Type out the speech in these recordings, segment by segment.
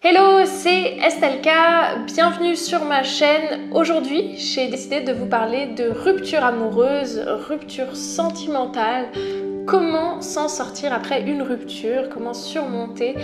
Hello, c'est Estelka, bienvenue sur ma chaîne. Aujourd'hui, j'ai décidé de vous parler de rupture amoureuse, rupture sentimentale, comment s'en sortir après une rupture, comment surmonter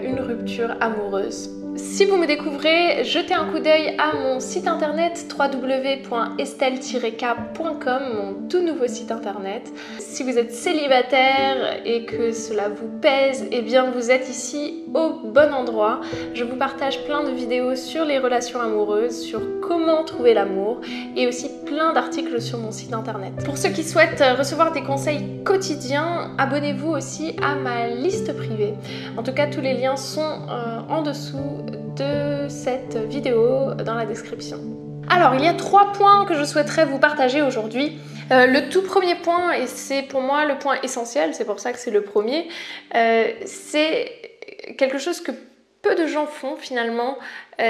une rupture amoureuse. Si vous me découvrez, jetez un coup d'œil à mon site internet www.estel-k.com, mon tout nouveau site internet. Si vous êtes célibataire et que cela vous pèse, eh bien vous êtes ici au bon endroit. Je vous partage plein de vidéos sur les relations amoureuses, sur comment trouver l'amour et aussi plein d'articles sur mon site internet. Pour ceux qui souhaitent recevoir des conseils quotidiens, abonnez-vous aussi à ma liste privée. En tout cas, tous les liens sont en dessous de cette vidéo dans la description. Alors, il y a 3 points que je souhaiterais vous partager aujourd'hui. Le tout premier point, et c'est pour moi le point essentiel, c'est pour ça que c'est le premier, c'est quelque chose que peu de gens font finalement,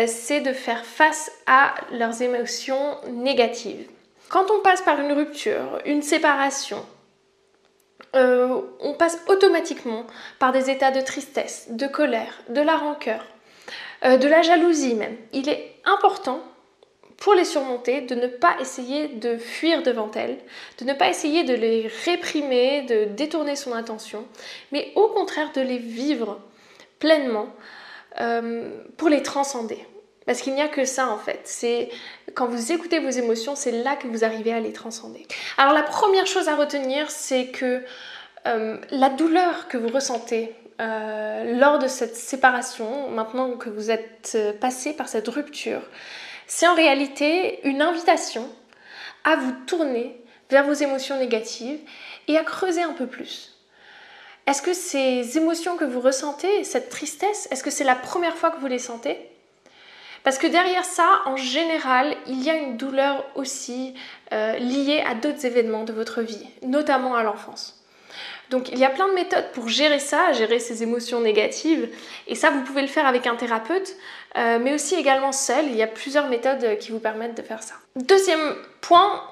c'est de faire face à leurs émotions négatives. Quand on passe par une rupture, une séparation, on passe automatiquement par des états de tristesse, de colère, de la rancœur, de la jalousie même. Il est important pour les surmonter de ne pas essayer de fuir devant elles, de ne pas essayer de les réprimer, de détourner son attention, mais au contraire de les vivre pleinement pour les transcender. Parce qu'il n'y a que ça en fait, c'est quand vous écoutez vos émotions, c'est là que vous arrivez à les transcender. Alors la première chose à retenir, c'est que la douleur que vous ressentez lors de cette séparation, maintenant que vous êtes passé par cette rupture, c'est en réalité une invitation à vous tourner vers vos émotions négatives et à creuser un peu plus. Est-ce que ces émotions que vous ressentez, cette tristesse, est-ce que c'est la première fois que vous les sentez ? Parce que derrière ça, en général, il y a une douleur aussi liée à d'autres événements de votre vie, notamment à l'enfance. Donc il y a plein de méthodes pour gérer ça, gérer ces émotions négatives, et ça vous pouvez le faire avec un thérapeute, mais aussi également seul. Il y a plusieurs méthodes qui vous permettent de faire ça. Deuxième point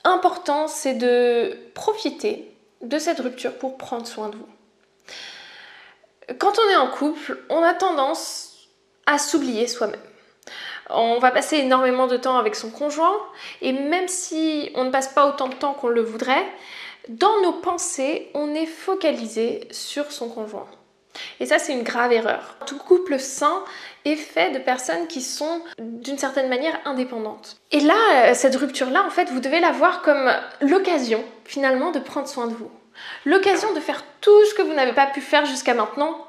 important, c'est de profiter de cette rupture pour prendre soin de vous. Quand on est en couple, on a tendance à s'oublier soi-même. On va passer énormément de temps avec son conjoint, et même si on ne passe pas autant de temps qu'on le voudrait, dans nos pensées, on est focalisé sur son conjoint. Et ça, c'est une grave erreur. Tout couple sain est fait de personnes qui sont d'une certaine manière indépendantes. Et là, cette rupture-là, en fait, vous devez la voir comme l'occasion, finalement, de prendre soin de vous. L'occasion de faire tout ce que vous n'avez pas pu faire jusqu'à maintenant.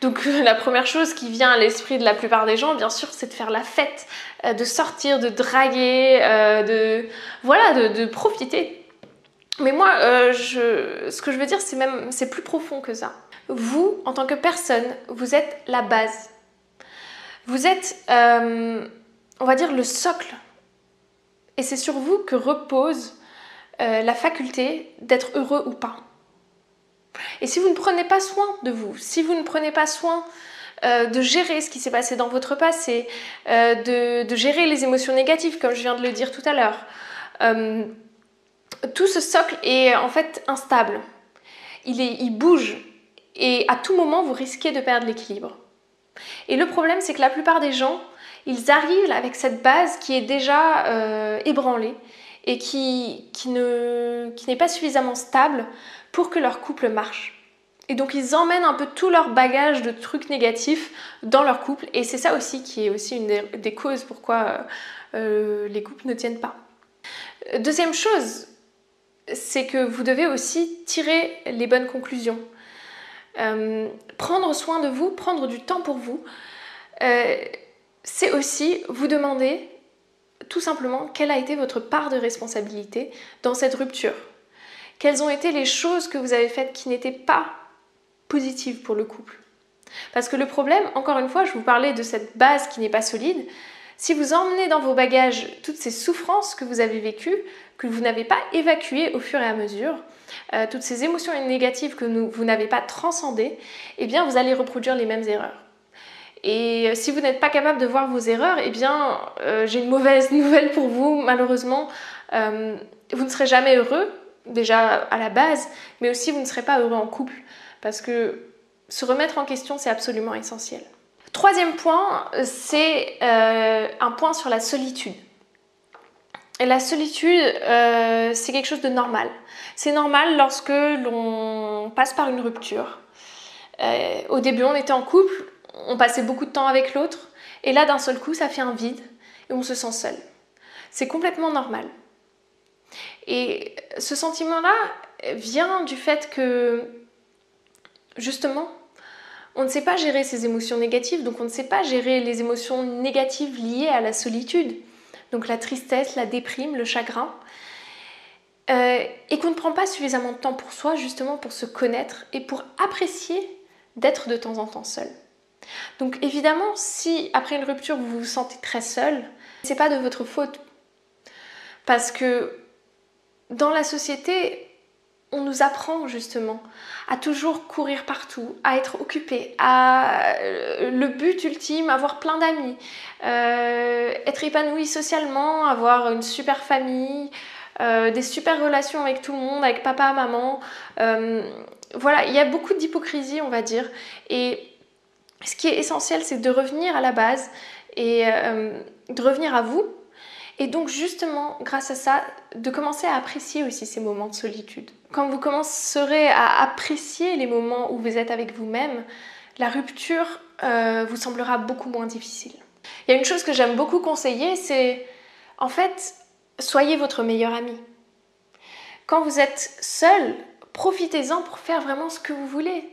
Donc la première chose qui vient à l'esprit de la plupart des gens, bien sûr, c'est de faire la fête, de sortir, de draguer, de profiter. Mais moi, ce que je veux dire, c'est plus profond que ça. Vous, en tant que personne, vous êtes la base. Vous êtes, on va dire, le socle. Et c'est sur vous que repose la faculté d'être heureux ou pas. Et si vous ne prenez pas soin de vous, si vous ne prenez pas soin de gérer ce qui s'est passé dans votre passé, de gérer les émotions négatives, comme je viens de le dire tout à l'heure, tout ce socle est en fait instable. Il bouge et à tout moment, vous risquez de perdre l'équilibre. Et le problème, c'est que la plupart des gens, ils arrivent avec cette base qui est déjà ébranlée et qui n'est pas suffisamment stable pour que leur couple marche. Et donc, ils emmènent un peu tout leur bagage de trucs négatifs dans leur couple. Et c'est ça aussi qui est aussi une des causes pourquoi les couples ne tiennent pas. Deuxième chose, c'est que vous devez aussi tirer les bonnes conclusions. Prendre soin de vous, prendre du temps pour vous, c'est aussi vous demander tout simplement quelle a été votre part de responsabilité dans cette rupture. Quelles ont été les choses que vous avez faites qui n'étaient pas positives pour le couple. Parce que le problème, encore une fois, je vous parlais de cette base qui n'est pas solide. Si vous emmenez dans vos bagages toutes ces souffrances que vous avez vécues, que vous n'avez pas évacuées au fur et à mesure, toutes ces émotions négatives que vous n'avez pas transcendées, eh bien vous allez reproduire les mêmes erreurs. Et si vous n'êtes pas capable de voir vos erreurs, eh bien j'ai une mauvaise nouvelle pour vous, malheureusement, vous ne serez jamais heureux, déjà à la base, mais aussi vous ne serez pas heureux en couple, parce que se remettre en question, c'est absolument essentiel. Troisième point, c'est un point sur la solitude. Et la solitude, c'est quelque chose de normal. C'est normal lorsque l'on passe par une rupture. Au début, on était en couple, on passait beaucoup de temps avec l'autre, et là, d'un seul coup, ça fait un vide, et on se sent seul. C'est complètement normal. Et ce sentiment-là vient du fait que, justement, on ne sait pas gérer ses émotions négatives, donc on ne sait pas gérer les émotions négatives liées à la solitude. Donc la tristesse, la déprime, le chagrin, et qu'on ne prend pas suffisamment de temps pour soi, justement pour se connaître et pour apprécier d'être de temps en temps seul. Donc évidemment, si après une rupture vous vous sentez très seul, c'est pas de votre faute. Parce que dans la société, on nous apprend justement à toujours courir partout, à être occupé, à le but ultime, avoir plein d'amis, être épanoui socialement, avoir une super famille, des super relations avec tout le monde, avec papa, maman. Voilà, il y a beaucoup d'hypocrisie, on va dire. Et ce qui est essentiel, c'est de revenir à la base et de revenir à vous. Et donc justement, grâce à ça, de commencer à apprécier aussi ces moments de solitude. Quand vous commencerez à apprécier les moments où vous êtes avec vous-même, la rupture vous semblera beaucoup moins difficile. Il y a une chose que j'aime beaucoup conseiller, c'est en fait, soyez votre meilleur ami. Quand vous êtes seul, profitez-en pour faire vraiment ce que vous voulez.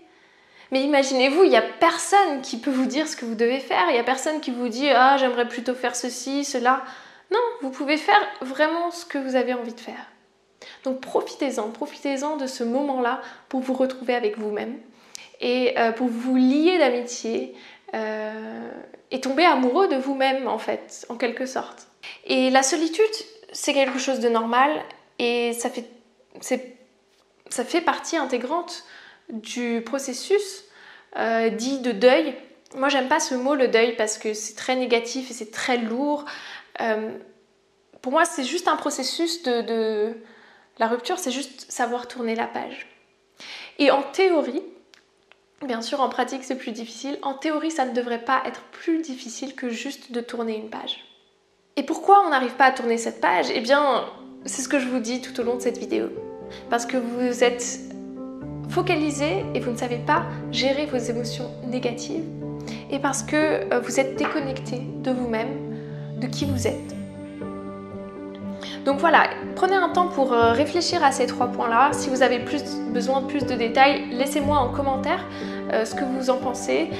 Mais imaginez-vous, il n'y a personne qui peut vous dire ce que vous devez faire, il n'y a personne qui vous dit « Ah, j'aimerais plutôt faire ceci, cela ». Non, vous pouvez faire vraiment ce que vous avez envie de faire. Donc profitez-en de ce moment-là pour vous retrouver avec vous-même et pour vous lier d'amitié et tomber amoureux de vous-même en fait, en quelque sorte. Et la solitude, c'est quelque chose de normal et ça fait partie intégrante du processus dit de deuil. Moi, j'aime pas ce mot, le deuil, parce que c'est très négatif et c'est très lourd. Pour moi, c'est juste un processus la rupture, c'est juste savoir tourner la page. Et en théorie, bien sûr en pratique c'est plus difficile, en théorie ça ne devrait pas être plus difficile que juste de tourner une page. Et pourquoi on n'arrive pas à tourner cette page? Eh bien, c'est ce que je vous dis tout au long de cette vidéo. Parce que vous êtes focalisé et vous ne savez pas gérer vos émotions négatives. Et parce que vous êtes déconnecté de vous-même, de qui vous êtes. Donc voilà, prenez un temps pour réfléchir à ces 3 points-là. Si vous avez besoin de plus de détails, laissez-moi en commentaire ce que vous en pensez.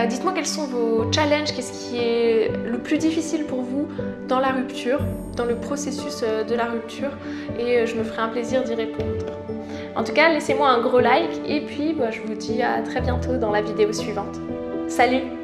Dites-moi quels sont vos challenges, qu'est-ce qui est le plus difficile pour vous dans la rupture, dans le processus de la rupture, et je me ferai un plaisir d'y répondre. En tout cas, laissez-moi un gros like et puis je vous dis à très bientôt dans la vidéo suivante. Salut!